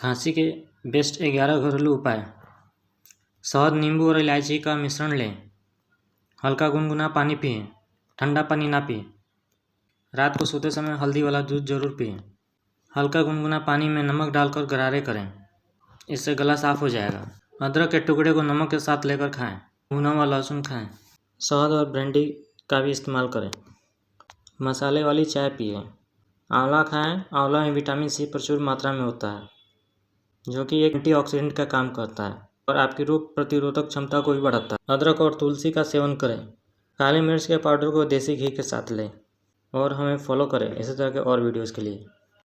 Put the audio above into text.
खांसी के बेस्ट 11 घरेलू उपाय। शहद, नींबू और इलायची का मिश्रण लें। हल्का गुनगुना पानी पिएं। ठंडा पानी ना पिएं। रात को सोते समय हल्दी वाला दूध जरूर पिएं। हल्का गुनगुना पानी में नमक डालकर गरारे करें, इससे गला साफ हो जाएगा। अदरक के टुकड़े को नमक के साथ लेकर खाएं। भुना हुआ लहसुन खाएं। शहद और ब्रांडी का भी इस्तेमाल करें। मसाले वाली चाय पिएं। आंवला खाएं। आंवला में विटामिन सी प्रचुर मात्रा में होता है, जो कि एक एंटीऑक्सीडेंट का काम करता है और आपकी रोग प्रतिरोधक क्षमता को भी बढ़ाता है। अदरक और तुलसी का सेवन करें। काली मिर्च के पाउडर को देसी घी के साथ लें और हमें फॉलो करें इसी तरह के और वीडियोज़ के लिए।